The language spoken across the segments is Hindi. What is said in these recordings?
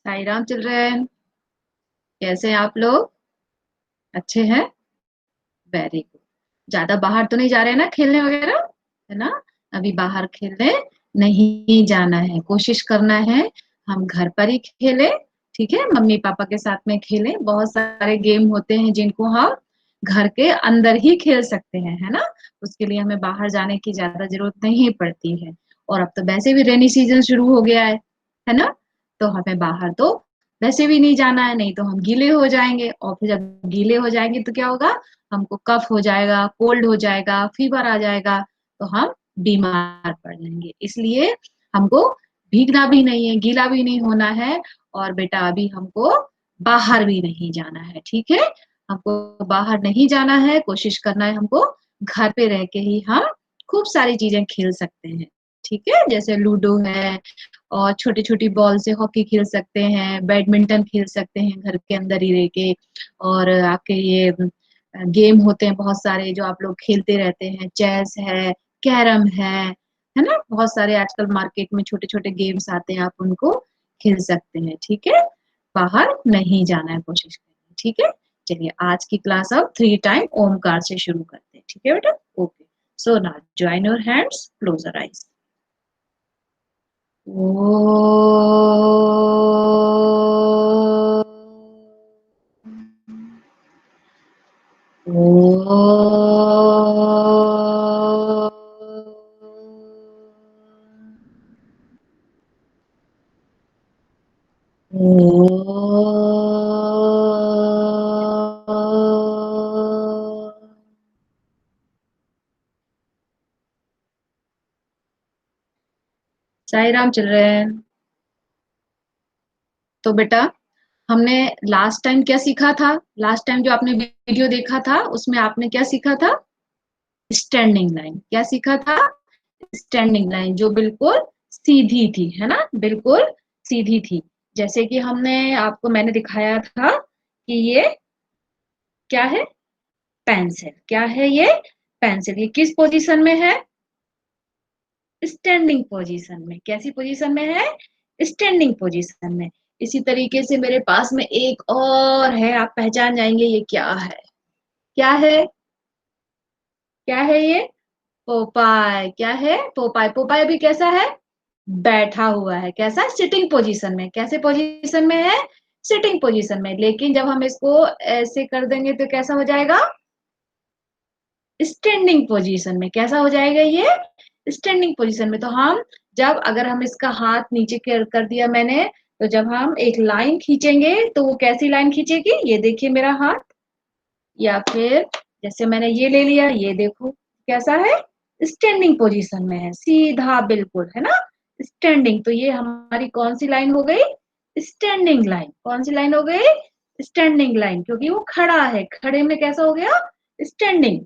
साई राम चिल्ड्रन, कैसे हैं आप लोग? अच्छे हैं? Very good. ज्यादा बाहर तो नहीं जा रहे हैं ना खेलने वगैरह, है ना? अभी बाहर खेलने नहीं जाना है, कोशिश करना है हम घर पर ही खेलें। ठीक है, मम्मी पापा के साथ में खेलें। बहुत सारे गेम होते हैं जिनको हम घर के अंदर ही खेल सकते हैं, है ना? उसके लिए हमें बाहर जाने की ज्यादा जरूरत नहीं पड़ती है। और अब तो वैसे भी रेनी सीजन शुरू हो गया है ना? तो हमें बाहर तो वैसे भी नहीं जाना है, नहीं तो हम गीले हो जाएंगे, और फिर जब गीले हो जाएंगे तो क्या होगा? हमको कफ हो जाएगा, कोल्ड हो जाएगा, फीवर आ जाएगा, तो हम बीमार पड़ जाएंगे। इसलिए हमको भीगना भी नहीं है, गीला भी नहीं होना है। और बेटा अभी हमको बाहर भी नहीं जाना है, ठीक है? हमको बाहर नहीं जाना है, कोशिश करना है हमको घर पे रह के ही हम खूब सारी चीजें खेल सकते हैं। ठीक है, जैसे लूडो है, और छोटी छोटी बॉल से हॉकी खेल सकते हैं, बैडमिंटन खेल सकते हैं घर के अंदर ही रह के। और आपके ये गेम होते हैं बहुत सारे जो आप लोग खेलते रहते हैं, चेस है, कैरम है ना? बहुत सारे आजकल मार्केट में छोटे छोटे गेम्स आते हैं, आप उनको खेल सकते हैं। ठीक है, बाहर नहीं जाना है, कोशिश करनी है, ठीक है? चलिए आज की क्लास अब 3 टाइम ओमकार से शुरू करते हैं, ठीक है बेटा? Okay, so now join your hands, close your eyes. Sai Ram children. तो बेटा हमने लास्ट टाइम क्या सीखा था? लास्ट टाइम जो आपने वीडियो देखा था उसमें आपने क्या सीखा था? Standing line. क्या सीखा था? स्टैंडिंग लाइन जो बिल्कुल सीधी थी, है ना? बिल्कुल सीधी थी। जैसे कि मैंने दिखाया था कि ये क्या है? पेंसिल। क्या है ये? पेंसिल। ये किस पोजीशन में है? स्टैंडिंग पोजीशन में। कैसी पोजीशन में है? स्टैंडिंग पोजीशन में। इसी तरीके से मेरे पास में एक और है, आप पहचान जाएंगे ये क्या है। क्या है? क्या है ये? पोपाय। क्या है? पोपाय। पोपाय अभी कैसा है? बैठा हुआ है। कैसा? सिटिंग पोजीशन में। कैसे पोजीशन में है? सिटिंग पोजीशन में। लेकिन जब हम इसको ऐसे कर देंगे तो कैसा हो जाएगा? स्टैंडिंग पोजीशन में। कैसा हो जाएगा ये? स्टैंडिंग पोजीशन में। तो हम जब अगर हम इसका हाथ नीचे कर दिया मैंने, तो जब हम एक लाइन खींचेंगे तो वो कैसी लाइन खींचेगी? ये देखिए मेरा हाथ। या फिर जैसे मैंने ये ले लिया, ये देखो कैसा है? स्टैंडिंग पोजीशन में है, सीधा बिल्कुल, है ना? स्टैंडिंग। तो ये हमारी कौन सी लाइन हो गई? Standing line. कौन सी लाइन हो गई? स्टैंडिंग लाइन, क्योंकि वो खड़ा है। खड़े में कैसा हो गया? स्टैंडिंग।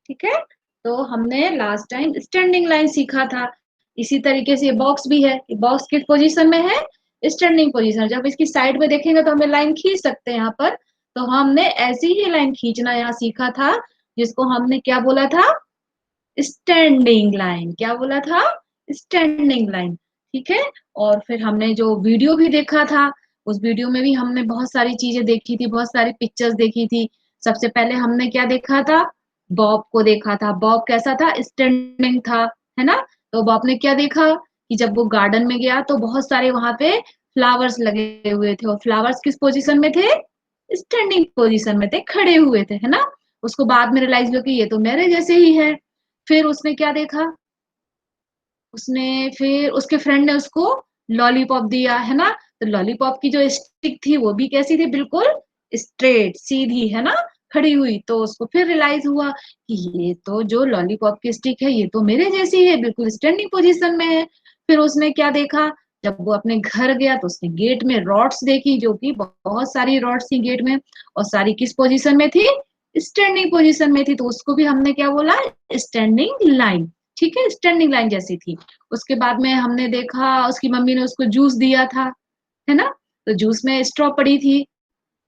ठीक है, तो हमने लास्ट टाइम स्टैंडिंग लाइन सीखा था। इसी तरीके से ये बॉक्स भी है। बॉक्स किस पोजीशन में है? Standing position. जब इसकी साइड में देखेंगे तो हमें लाइन खींच सकते हैं यहाँ पर। तो हमने ऐसी ही लाइन खींचना यहाँ सीखा था, जिसको हमने क्या बोला था? Standing line. क्या बोला था? Standing line. ठीक है, और फिर हमने जो वीडियो भी देखा था, उस वीडियो में भी हमने बहुत सारी चीजें देखी थी, बहुत सारी पिक्चर्स देखी थी। सबसे पहले हमने क्या देखा था? बॉब को देखा था। बॉब कैसा था? स्टैंडिंग था, है ना? तो बॉब ने क्या देखा कि जब वो गार्डन में गया तो बहुत सारे वहां पे फ्लावर्स लगे हुए थे, और फ्लावर्स किस पोजीशन में थे? स्टैंडिंग पोजीशन में थे, खड़े हुए थे, है ना? उसको बाद में रियलाइज हुआ कि ये तो मेरे जैसे ही है। फिर उसने क्या देखा? उसने फिर उसके फ्रेंड ने उसको लॉलीपॉप दिया, है ना? तो लॉलीपॉप की जो स्टिक थी वो भी कैसी थी? बिल्कुल स्ट्रेट, सीधी, है ना? खड़ी हुई। तो उसको फिर रियलाइज हुआ कि ये तो जो लॉलीपॉप की स्टिक है ये तो मेरे जैसी है, बिल्कुल स्टैंडिंग पोजीशन में है। फिर उसने क्या देखा? जब वो अपने घर गया तो उसने गेट में रॉड्स देखी, जो कि बहुत सारी रॉड्स थी गेट में, और सारी किस पोजीशन में थी? स्टैंडिंग पोजीशन में थी। तो उसको भी हमने क्या बोला? Standing line. ठीक है, स्टैंडिंग लाइन जैसी थी। उसके बाद में हमने देखा उसकी मम्मी ने उसको जूस दिया था, है ना? तो जूस में स्ट्रॉ पड़ी थी,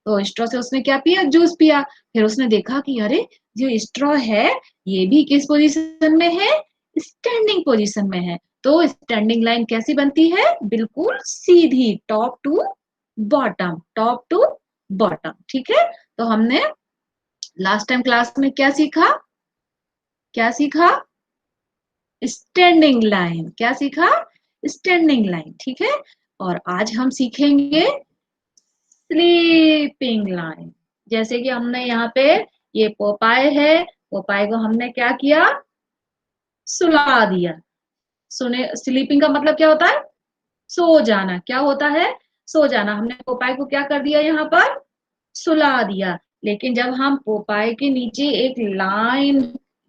तो स्ट्रॉ से उसने क्या पिया? जूस पिया। फिर उसने देखा कि अरे, जो स्ट्रॉ है ये भी किस पोजीशन में है? स्टैंडिंग पोजीशन में है। तो स्टैंडिंग लाइन कैसी बनती है? बिल्कुल सीधी, top to bottom, top to bottom, ठीक है। तो हमने लास्ट टाइम क्लास में क्या सीखा, क्या सीखा, स्टैंडिंग लाइन, क्या सीखा, स्टैंडिंग लाइन, ठीक है। और आज हम सीखेंगे स्लीपिंग लाइन। जैसे कि हमने यहाँ पे ये पोपाय है, पोपाय को हमने क्या किया, सुला दिया। सुने, स्लीपिंग का मतलब क्या होता है, सो जाना, क्या होता है, सो जाना। हमने पोपाय को क्या कर दिया, यहाँ पर सुला दिया। लेकिन जब हम पोपाय के नीचे एक लाइन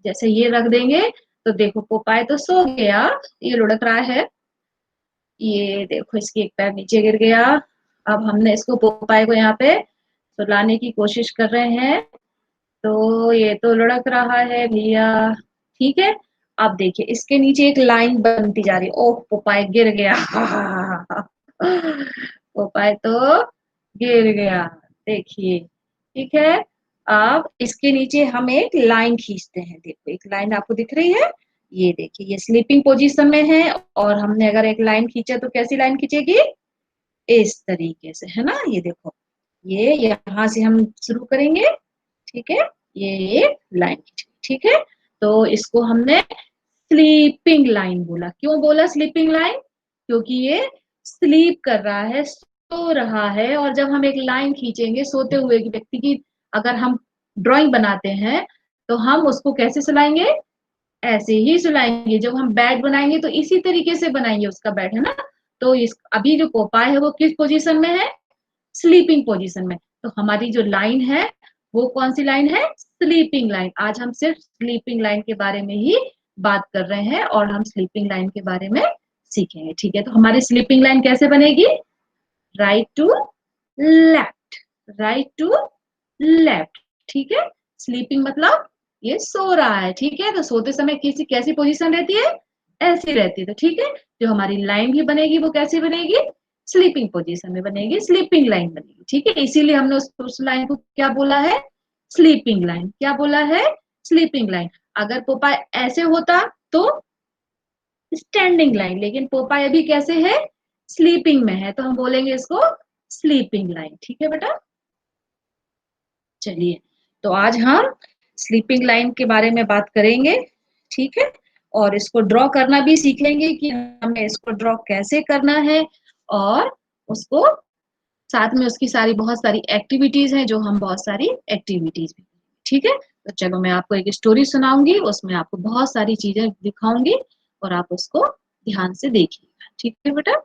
जैसे ये रख देंगे, तो देखो पोपाय तो सो गया, ये लुढ़क रहा है, ये देखो इसकी एक पैर नीचे गिर गया। अब हमने इसको पोपाय को यहाँ पे सुलाने की कोशिश कर रहे हैं, तो ये तो लुढ़क रहा है भैया, ठीक है। अब देखिए इसके नीचे एक लाइन बनती जा रही है, ओह पोपाय गिर गया पोपाय तो गिर गया, देखिए, ठीक है। अब इसके नीचे हम एक लाइन खींचते हैं, देखो एक लाइन आपको दिख रही है, ये देखिए ये स्लीपिंग पोजीशन में है, और हमने अगर एक लाइन खींचा तो कैसी लाइन खींचेगी, इस तरीके से, है ना, ये देखो, ये यहाँ से हम शुरू करेंगे, ठीक है, ये लाइन खींच, ठीक है। तो इसको हमने स्लीपिंग लाइन बोला। क्यों बोला स्लीपिंग लाइन, क्योंकि ये स्लीप कर रहा है, सो रहा है। और जब हम एक लाइन खींचेंगे सोते हुए की व्यक्ति की, अगर हम ड्राइंग बनाते हैं तो हम उसको कैसे सुलाएंगे, ऐसे ही सुलाएंगे। जब हम बेड बनाएंगे तो इसी तरीके से बनाएंगे उसका बेड, है ना। तो इस अभी जो पोपाय है वो किस पोजीशन में है, स्लीपिंग पोजीशन में। तो हमारी जो लाइन है वो कौन सी लाइन है, स्लीपिंग लाइन। आज हम सिर्फ स्लीपिंग लाइन के बारे में ही बात कर रहे हैं, और हम स्लीपिंग लाइन के बारे में सीखेंगे, ठीक है। तो हमारी स्लीपिंग लाइन कैसे बनेगी, right to left, right to left, ठीक है। स्लीपिंग मतलब ये सो रहा है, ठीक है। तो सोते समय किसी कैसी पोजीशन रहती है, ऐसी रहती है, तो ठीक है। जो हमारी लाइन भी बनेगी वो कैसी बनेगी, स्लीपिंग पोजीशन में बनेगी, स्लीपिंग लाइन बनेगी, ठीक है। इसीलिए हमने उस लाइन को क्या बोला है, स्लीपिंग लाइन, क्या बोला है, स्लीपिंग लाइन। अगर पोपाय ऐसे होता तो स्टैंडिंग लाइन, लेकिन पोपाय अभी कैसे है, स्लीपिंग में है, तो हम बोलेंगे इसको स्लीपिंग लाइन, ठीक है बेटा। चलिए, तो आज हम स्लीपिंग लाइन के बारे में बात करेंगे, ठीक है। और इसको ड्रॉ करना भी सीख लेंगे कि हमें इसको ड्रॉ कैसे करना है, और उसको साथ में उसकी सारी बहुत सारी एक्टिविटीज हैं, जो हम बहुत सारी एक्टिविटीज भी, ठीक है। तो चलो मैं आपको एक स्टोरी सुनाऊंगी, उसमें आपको बहुत सारी चीजें दिखाऊंगी, और आप उसको ध्यान से देखिएगा, ठीक है बेटा।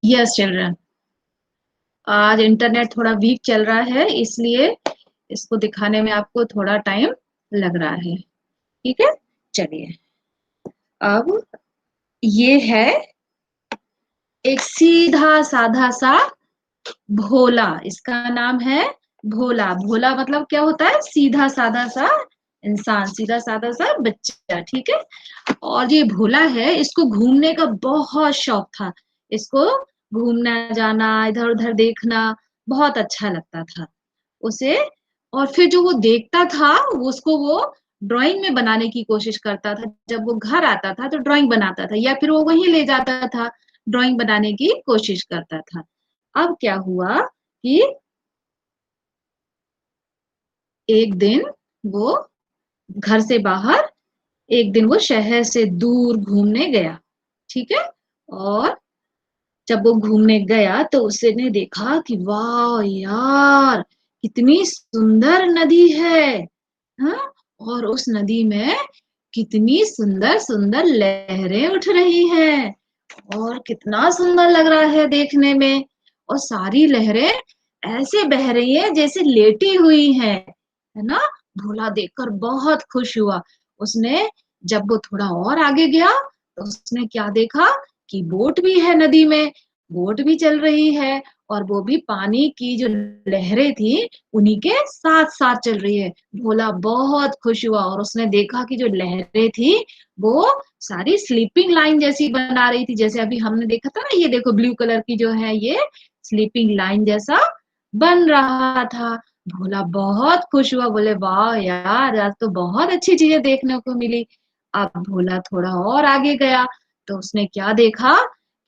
यस चिल्ड्रन, आज इंटरनेट थोड़ा वीक चल रहा है, इसलिए इसको दिखाने में आपको थोड़ा टाइम लग रहा है। ठीक है, चलिए अब ये है एक सीधा साधा सा भोला। इसका नाम है भोला। भोला मतलब क्या होता है? सीधा साधा सा इंसान, सीधा साधा सा बच्चा। ठीक है, और ये भोला है, इसको घूमने का बहुत शौक था। इसको घूमना जाना, इधर उधर देखना बहुत अच्छा लगता था उसे। और फिर जो वो देखता था उसको वो ड्राइंग में बनाने की कोशिश करता था। जब वो घर आता था तो ड्राइंग बनाता था, या फिर वो वहीं ले जाता था, ड्राइंग बनाने की कोशिश करता था। अब क्या हुआ कि एक दिन वो घर से बाहर, एक दिन वो शहर से दूर घूमने गया। ठीक है, और जब वो घूमने गया तो उसने देखा कि वाह यार, कितनी सुंदर नदी है। हाँ, और उस नदी में कितनी सुंदर सुंदर लहरें उठ रही हैं, और कितना सुंदर लग रहा है देखने में। और सारी लहरें ऐसे बह रही है जैसे लेटी हुई हैं, है ना। भोला देखकर बहुत खुश हुआ। उसने जब वो थोड़ा और आगे गया तो उसने क्या देखा कि बोट भी है नदी में, बोट भी चल रही है, और वो भी पानी की जो लहरें थी उन्हीं के साथ साथ चल रही है। भोला बहुत खुश हुआ, और उसने देखा कि जो लहरें थी वो सारी स्लीपिंग लाइन जैसी बना रही थी। जैसे अभी हमने देखा था ना, ये देखो ब्लू कलर की जो है ये स्लीपिंग लाइन जैसा बन रहा था। भोला बहुत खुश हुआ, बोले वाह यार, आज तो बहुत अच्छी चीजें देखने को मिली। अब भोला थोड़ा और आगे गया तो उसने क्या देखा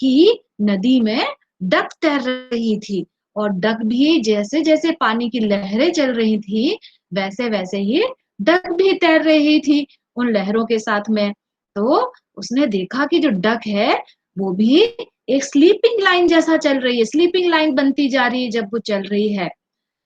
कि नदी में डक तैर रही थी, और डक भी जैसे जैसे पानी की लहरें चल रही थी वैसे वैसे ही डक भी तैर रही थी उन लहरों के साथ में। तो उसने देखा कि जो डक है वो भी एक स्लीपिंग लाइन जैसा चल रही है, स्लीपिंग लाइन बनती जा रही है जब वो चल रही है।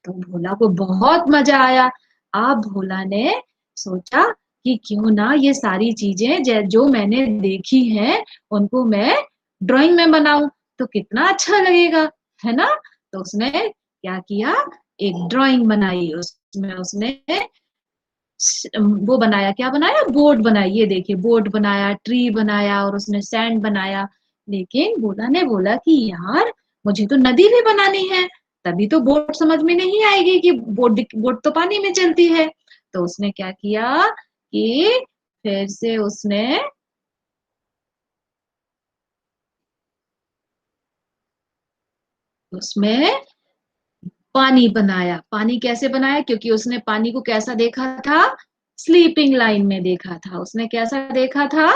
तो भोला को बहुत मजा आया। अब भोला ने सोचा कि क्यों ना ये सारी चीजें जो मैंने देखी हैं उनको मैं ड्राइंग में बनाऊं, तो कितना अच्छा लगेगा, है ना। तो उसने क्या किया, एक ड्राइंग बनाई। उसमें उसने वो बनाया, क्या बनाया, बोट बनाई। ये देखिए, बोट बनाया, ट्री बनाया, और उसने सैंड बनाया। लेकिन भोला ने बोला कि यार, मुझे तो नदी भी बनानी है, तभी तो बोट समझ में नहीं आएगी कि बोट बोट तो पानी में चलती है। तो उसने क्या किया कि फिर से उसने उसमें पानी बनाया। पानी कैसे बनाया? क्योंकि उसने पानी को कैसा देखा था, स्लीपिंग लाइन में देखा था। उसने कैसा देखा था,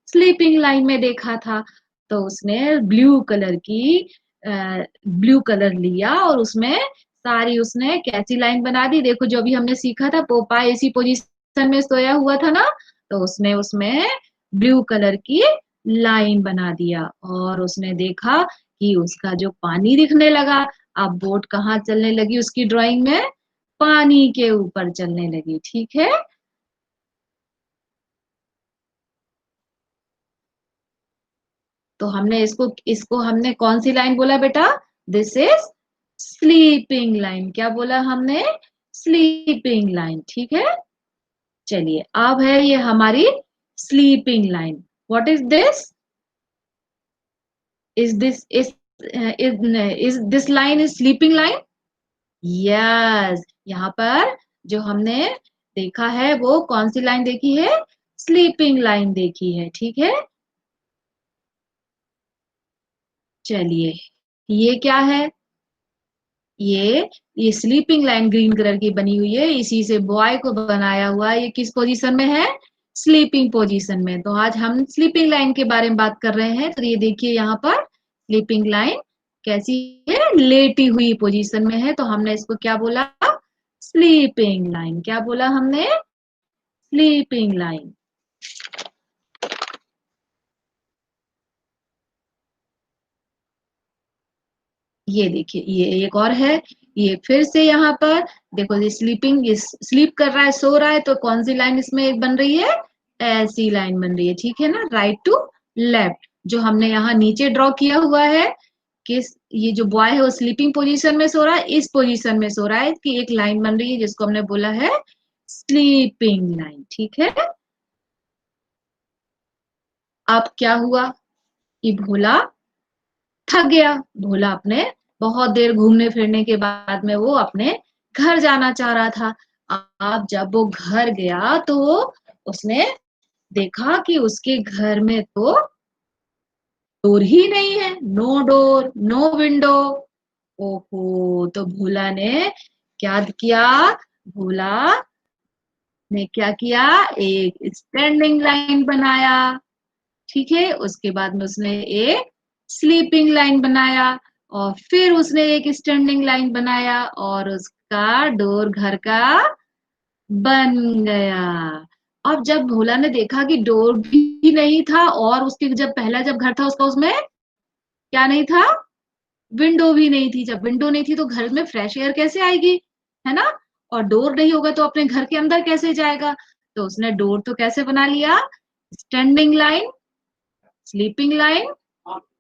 स्लीपिंग लाइन में देखा था। तो उसने ब्लू कलर की ब्लू कलर लिया, और उसमें सारी उसने कैसी लाइन बना दी, देखो जो अभी हमने सीखा था, पोपाई इसी पोजीशन में सोया हुआ था ना, तो उसने उसमें ब्लू कलर की लाइन बना दिया। और उसने देखा कि उसका जो पानी दिखने लगा। अब बोट कहाँ चलने लगी उसकी ड्राइंग में, पानी के ऊपर चलने लगी। ठीक है, तो हमने इसको इसको हमने कौन सी लाइन बोला बेटा? This is sleeping line. क्या बोला हमने? Sleeping line. ठीक है, चलिए अब है ये हमारी sleeping line. What is this? Is this is this line is sleeping line? Yes, यहाँ पर जो हमने देखा है वो कौन सी लाइन देखी है? स्लीपिंग लाइन देखी है। ठीक है, चलिए ये क्या है? ये स्लीपिंग लाइन ग्रीन कलर की बनी हुई है, इसी से बॉय को बनाया हुआ है। ये किस पोजीशन में है? स्लीपिंग पोजीशन में। तो आज हम स्लीपिंग लाइन के बारे में बात कर रहे हैं। तो ये देखिए यहाँ पर स्लीपिंग लाइन कैसी है, लेटी हुई पोजीशन में है। तो हमने इसको क्या बोला? Sleeping line. क्या बोला हमने? Sleeping line. ये देखिए, ये एक और है। ये फिर से यहाँ पर देखो, ये स्लीपिंग, ये स्लीप कर रहा है, सो रहा है, तो कौन सी लाइन इसमें बन रही है? ऐसी लाइन बन रही है। ठीक है ना, राइट टू लेफ्ट जो हमने यहाँ नीचे ड्रॉ किया हुआ है। किस ये जो बॉय है वो स्लीपिंग पोजीशन में सो रहा है, इस पोजीशन में सो रहा है कि एक लाइन बन रही है जिसको हमने बोला है स्लीपिंग लाइन। ठीक है, अब क्या हुआ कि भोला थक गया। भोला अपने बहुत देर घूमने फिरने के बाद में वो अपने घर जाना चाह रहा था। अब जब वो घर गया तो उसने देखा कि उसके घर में तो डोर ही नहीं है, नो डोर नो विंडो। ओहो, तो भोला ने क्या किया, भोला ने क्या किया, एक स्टैंडिंग लाइन बनाया। ठीक है, उसके बाद में उसने एक स्लीपिंग लाइन बनाया और फिर उसने एक स्टैंडिंग लाइन बनाया और उसका डोर घर का बन गया। अब जब भोला ने देखा कि डोर भी नहीं था और उसके जब पहला जब घर था उसका उसमें क्या नहीं था, विंडो भी नहीं थी। जब विंडो नहीं थी तो घर में फ्रेश एयर कैसे आएगी, है ना। और डोर नहीं होगा तो अपने घर के अंदर कैसे जाएगा। तो उसने डोर तो कैसे बना लिया, स्टैंडिंग लाइन, स्लीपिंग लाइन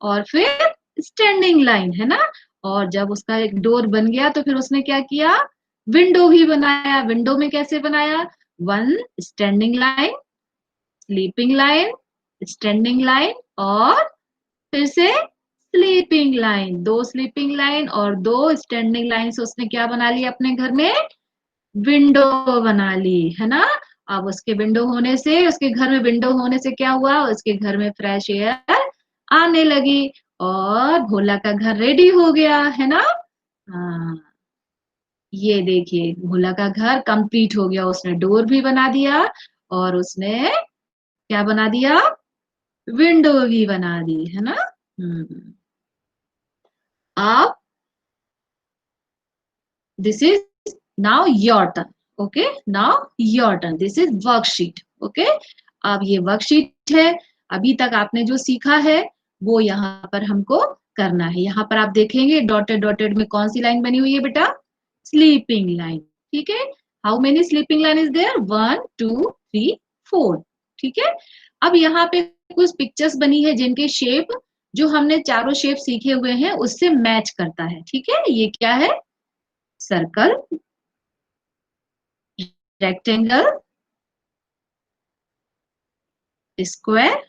और फिर स्टैंडिंग लाइन, है ना। और जब उसका एक डोर बन गया तो फिर उसने क्या किया, विंडो भी बनाया। विंडो में कैसे बनाया, one standing line, sleeping line, standing line और फिर से स्लीपिंग लाइन, दो स्लीपिंग लाइन और दो स्टैंडिंग लाइन से उसने क्या बना लिया अपने घर में, विंडो बना ली, है ना। अब उसके विंडो होने से, उसके घर में विंडो होने से क्या हुआ, उसके घर में फ्रेश एयर आने लगी और भोला का घर रेडी हो गया, है ना। हाँ, ये देखिए भोला का घर कंप्लीट हो गया। उसने डोर भी बना दिया और उसने क्या बना दिया, विंडो भी बना दी, है ना। हम्म, अब this is now your turn. Okay, now your turn. This is worksheet. Okay, अब ये वर्कशीट है। अभी तक आपने जो सीखा है वो यहाँ पर हमको करना है। यहाँ पर आप देखेंगे डॉटेड डॉटेड में कौन सी लाइन बनी हुई है बेटा, स्लीपिंग लाइन। ठीक है, how many sleeping line is there, 1 2 3 4। ठीक है, अब यहाँ पे कुछ पिक्चर्स बनी है जिनके शेप जो हमने चारों शेप सीखे हुए हैं उससे मैच करता है। ठीक है, ये क्या है, circle, rectangle, square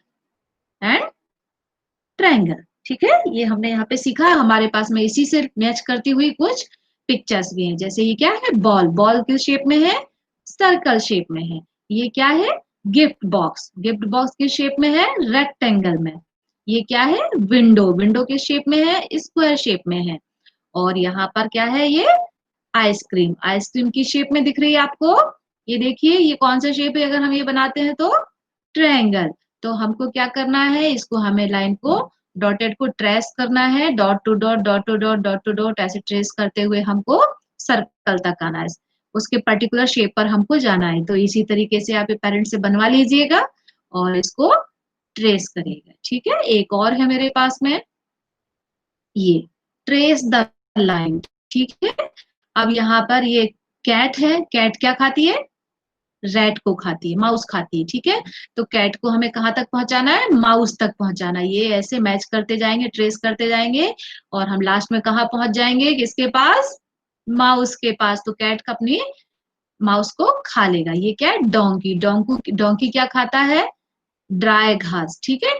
and triangle. ठीक है, ये हमने यहाँ पे सीखा। हमारे पास में इसी से मैच करती हुई कुछ पिक्चर्स भी हैं। जैसे ये क्या है, बॉल, बॉल किस शेप में है, सर्कल शेप में है। ये क्या है, गिफ्ट बॉक्स, गिफ्ट बॉक्स किस शेप में है, रेक्टेंगल में। ये क्या है, विंडो, विंडो किस शेप में है, स्क्वायर शेप में है। और यहाँ पर क्या है, ये आइसक्रीम, आइसक्रीम की शेप में दिख रही है आपको। ये देखिए ये कौन सा शेप है, अगर हम ये बनाते हैं तो ट्रायंगल। तो हमको क्या करना है, इसको हमें लाइन को डॉटेड को ट्रेस करना है, dot to dot, dot to dot, dot to dot, ऐसे ट्रेस करते हुए हमको सर्कल तक आना है। उसके पर्टिकुलर शेप पर हमको जाना है। तो इसी तरीके से आप पेरेंट से बनवा लीजिएगा और इसको ट्रेस करिएगा। ठीक है, एक और है मेरे पास में, ये ट्रेस द लाइन। ठीक है, अब यहाँ पर ये कैट है, कैट क्या खाती है, रैट को खाती है, माउस खाती है। ठीक है, तो कैट को हमें कहाँ तक पहुंचाना है, माउस तक पहुंचाना है। ये ऐसे मैच करते जाएंगे, ट्रेस करते जाएंगे और हम लास्ट में कहाँ पहुंच जाएंगे, किसके पास, माउस के पास। तो कैट का अपनी माउस को खा लेगा। ये क्या है, डोंकी, डोंकी क्या खाता है, ड्राई घास। ठीक है,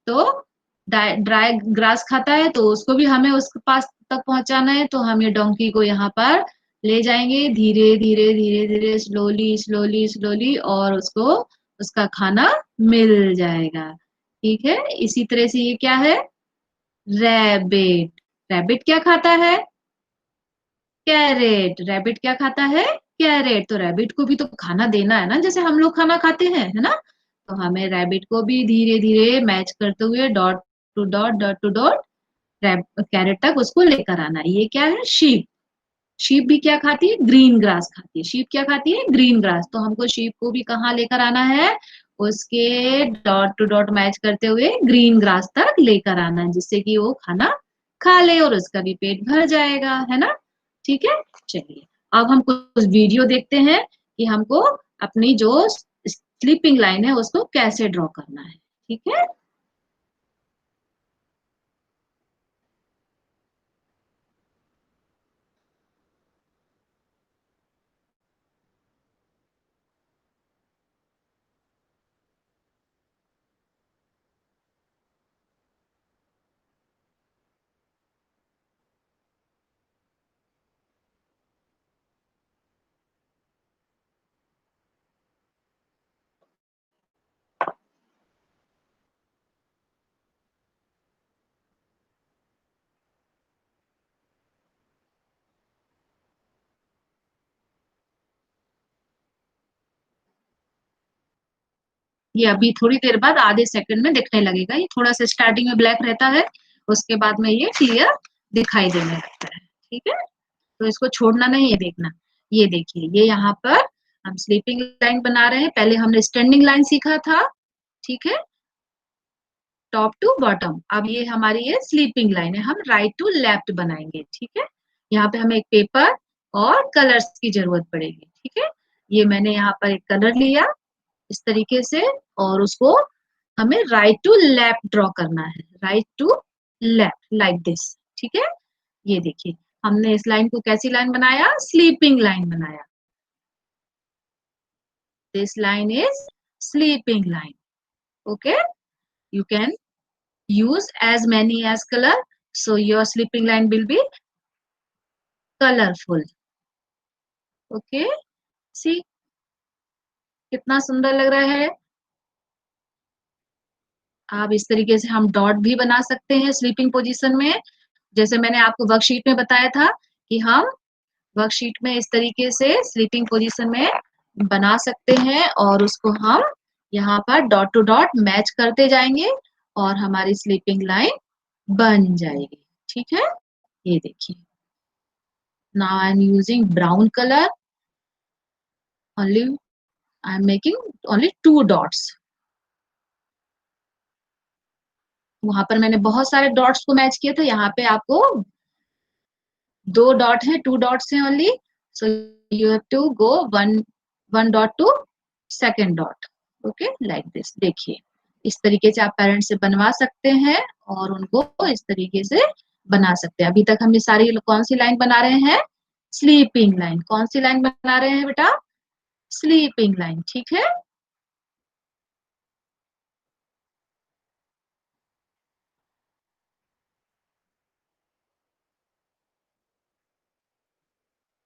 तो ड्राई ग्रास खाता है तो उसको भी हमें उसके पास तक पहुंचाना है। तो हम ये डोंकी को यहाँ पर ले जाएंगे धीरे धीरे धीरे धीरे, स्लोली स्लोली स्लोली, और उसको उसका खाना मिल जाएगा। ठीक है, इसी तरह से ये क्या है, रैबिट, रैबिट क्या खाता है, कैरेट, रैबिट क्या खाता है, कैरेट। तो रैबिट को भी तो खाना देना है ना, जैसे हम लोग खाना खाते हैं, है ना। तो हमें रैबिट को भी धीरे धीरे मैच करते हुए dot to dot, dot to dot, caret तक उसको लेकर आना है। ये क्या है, शीप, शीप भी क्या खाती है, ग्रीन ग्रास खाती है। शीप क्या खाती है, ग्रीन ग्रास। तो हमको शीप को भी कहाँ लेकर आना है, उसके डॉट टू डॉट मैच करते हुए ग्रीन ग्रास तक लेकर आना है, जिससे कि वो खाना खा ले और उसका भी पेट भर जाएगा, है ना। ठीक है, चलिए अब हम कुछ वीडियो देखते हैं कि हमको अपनी जो स्लीपिंग लाइन है उसको कैसे ड्रॉ करना है। ठीक है, ये अभी थोड़ी देर बाद आधे सेकंड में दिखने लगेगा। ये थोड़ा सा स्टार्टिंग में ब्लैक रहता है, उसके बाद में ये क्लियर दिखाई देने लगता है। ठीक है, तो इसको छोड़ना नहीं, ये देखना। ये देखिए, ये यहाँ पर हम स्लीपिंग लाइन बना रहे हैं। पहले हमने स्टैंडिंग लाइन सीखा था, ठीक है, टॉप टू बॉटम। अब ये हमारी ये स्लीपिंग लाइन है, हम राइट टू लेफ्ट बनाएंगे। ठीक है, यहाँ पे हमें एक पेपर और कलर्स की जरूरत पड़ेगी। ठीक है, ये मैंने यहाँ पर एक कलर लिया इस तरीके से, और उसको हमें राइट टू लेफ्ट ड्रॉ करना है, right to left like this. ठीक है, ये देखिए, हमने इस लाइन को कैसी लाइन बनाया, स्लीपिंग लाइन बनाया। This line is sleeping line. Okay, you can use as many as color, so your sleeping line will be colorful. Okay, see कितना सुंदर लग रहा है। आप इस तरीके से हम डॉट भी बना सकते हैं स्लीपिंग पोजीशन में, जैसे मैंने आपको वर्कशीट में बताया था कि हम वर्कशीट में इस तरीके से स्लीपिंग पोजीशन में बना सकते हैं, और उसको हम यहाँ पर डॉट टू डॉट मैच करते जाएंगे और हमारी स्लीपिंग लाइन बन जाएगी। ठीक है, ये देखिए, now I am using brown color, only I am making only 2 dots। वहां पर मैंने बहुत सारे डॉट्स को मैच किया था, यहाँ पे आपको 2 डॉट है, 2 डॉट्स हैं only, so you have to go one one dot to second dot. Okay, like this. देखिए, इस तरीके से आप पेरेंट्स से बनवा सकते हैं और उनको इस तरीके से बना सकते हैं। अभी तक हम ये सारी कौन सी लाइन बना रहे हैं, स्लीपिंग लाइन। कौन सी लाइन बना रहे हैं बेटा, स्लीपिंग लाइन। ठीक है,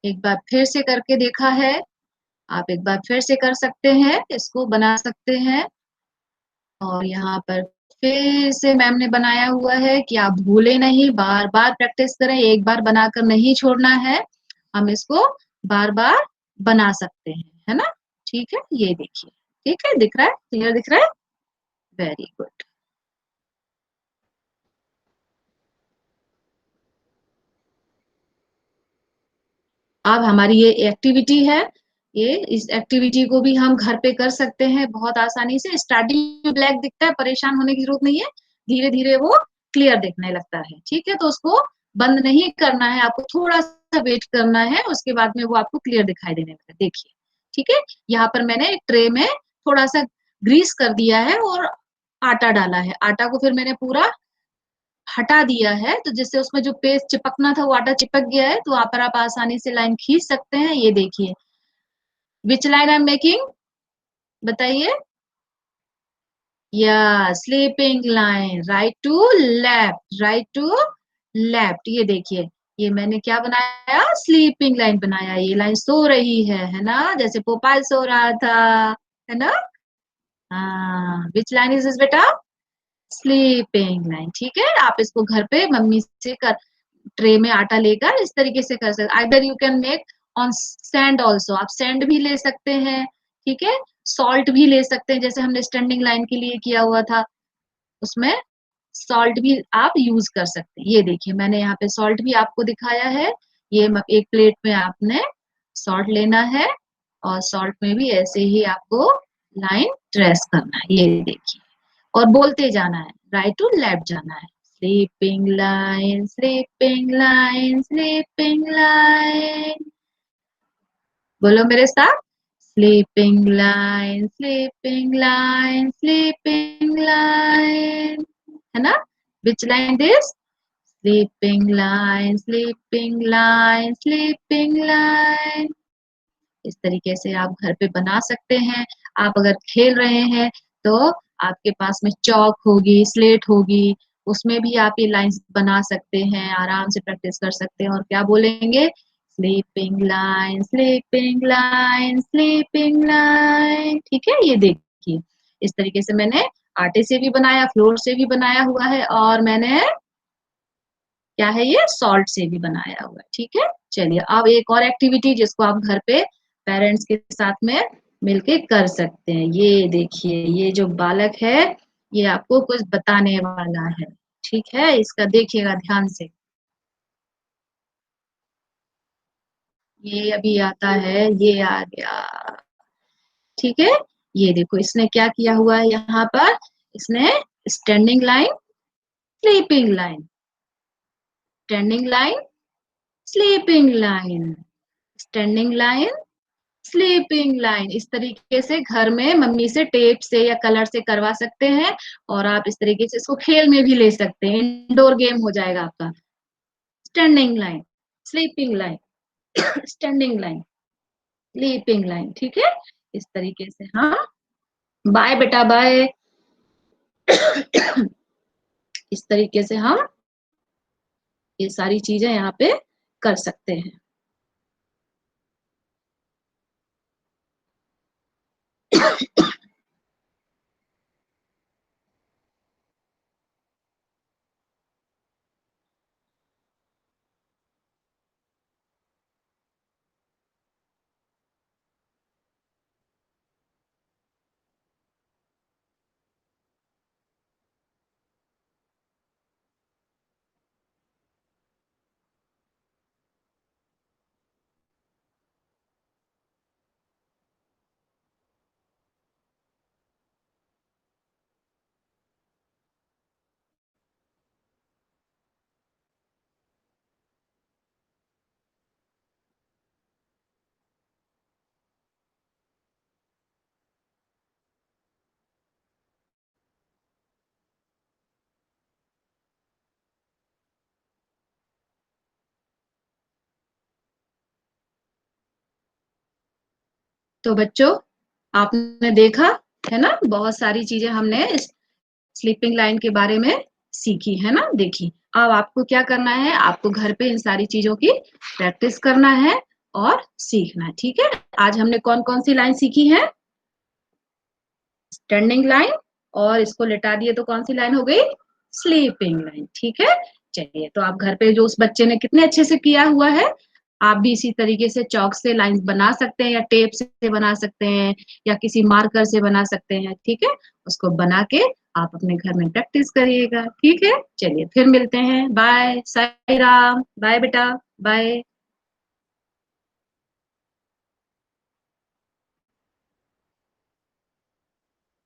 एक बार फिर से करके देखा है, आप एक बार फिर से कर सकते हैं, इसको बना सकते हैं। और यहाँ पर फिर से मैम ने बनाया हुआ है कि आप भूले नहीं, बार बार प्रैक्टिस करें, एक बार बनाकर नहीं छोड़ना है। हम इसको बार बार बना सकते हैं, है ना। ठीक है, ये देखिए, ठीक है, दिख रहा है, क्लियर दिख रहा है, वेरी गुड। अब हमारी ये एक्टिविटी है, ये इस एक्टिविटी को भी हम घर पे कर सकते हैं बहुत आसानी से। स्टार्टिंग में ब्लैक दिखता है, परेशान होने की जरूरत नहीं है, धीरे धीरे वो क्लियर दिखने लगता है। ठीक है, तो उसको बंद नहीं करना है, आपको थोड़ा सा वेट करना है, उसके बाद में वो आपको क्लियर दिखाई देने लगता है। देखिए, ठीक है, यहाँ पर मैंने एक ट्रे में थोड़ा सा ग्रीस कर दिया है और आटा डाला है। आटा को फिर मैंने पूरा हटा दिया है, तो जिससे उसमें जो पेस्ट चिपकना था वो आटा चिपक गया है, तो वहां पर आप आसानी से लाइन खींच सकते हैं। ये देखिए, which line I am making, बताइए। या sleeping line, right to left, right to left. ये देखिए, ये मैंने क्या बनाया, स्लीपिंग लाइन बनाया। ये लाइन सो रही है ना, जैसे पोपाल सो रहा था, है ना। हाँ, विच लाइन इज दिस बेटा, स्लीपिंग लाइन। ठीक है, आप इसको घर पे मम्मी से कर, ट्रे में आटा लेकर इस तरीके से कर सकते। Either you can make on sand also, आप सैंड भी ले सकते हैं। ठीक है, सॉल्ट भी ले सकते हैं, जैसे हमने स्टैंडिंग लाइन के लिए किया हुआ था, उसमें सॉल्ट भी आप यूज कर सकते हैं। ये देखिए, मैंने यहाँ पे सॉल्ट भी आपको दिखाया है। ये एक प्लेट में आपने सॉल्ट लेना है, और सॉल्ट में भी ऐसे ही आपको लाइन ट्रेस करना है। ये देखिए, और बोलते जाना है, राइट टू लेफ्ट जाना है। Sleeping line, sleeping line, sleeping line, बोलो मेरे साथ, sleeping line, sleeping line, sleeping line, है ना। Which line this, sleeping line, sleeping line, sleeping line. इस तरीके से आप घर पे बना सकते हैं। आप अगर खेल रहे हैं तो आपके पास में चौक होगी, स्लेट होगी, उसमें भी आप ये लाइंस बना सकते हैं, आराम से प्रैक्टिस कर सकते हैं। और क्या बोलेंगे, sleeping line, sleeping line, sleeping line. ठीक है, ये देखिए, इस तरीके से मैंने आटे से भी बनाया, फ्लोर से भी बनाया हुआ है, और मैंने क्या है, ये सॉल्ट से भी बनाया हुआ है। ठीक है, चलिए अब एक और एक्टिविटी जिसको आप घर पे पेरेंट्स के साथ में मिलके कर सकते हैं। ये देखिए, ये जो बालक है, ये आपको कुछ बताने वाला है। ठीक है, इसका देखिएगा ध्यान से। ये अभी आता है, ये आ गया। ठीक है, ये देखो इसने क्या किया हुआ है यहाँ पर। इसने standing line, sleeping line, standing line, sleeping line, standing line, sleeping line. इस तरीके से घर में मम्मी से टेप से या कलर से करवा सकते हैं। और आप इस तरीके से इसको खेल में भी ले सकते हैं, इंडोर गेम हो जाएगा आपका। Standing line, sleeping line, standing line, sleeping line. ठीक है, इस तरीके से। हाँ, बाय बेटा, बाय। इस तरीके से हम ये सारी चीजें यहाँ पे कर सकते हैं। तो बच्चों, आपने देखा है ना, बहुत सारी चीजें हमने इस स्लीपिंग लाइन के बारे में सीखी है ना, देखी। अब आपको क्या करना है, आपको घर पे इन सारी चीजों की प्रैक्टिस करना है और सीखना है। ठीक है, आज हमने कौन कौन सी लाइन सीखी है। स्टैंडिंग लाइन, और इसको लेटा दिए तो कौन सी लाइन हो गई, स्लीपिंग लाइन। ठीक है, चलिए, तो आप घर पे जो उस बच्चे ने कितने अच्छे से किया हुआ है, आप भी इसी तरीके से चौक से लाइन बना सकते हैं, या टेप से बना सकते हैं, या किसी मार्कर से बना सकते हैं। ठीक है, उसको बना के आप अपने घर में प्रैक्टिस करिएगा। ठीक है, चलिए फिर मिलते हैं। बाय, साई राम, बाय बेटा, बाय।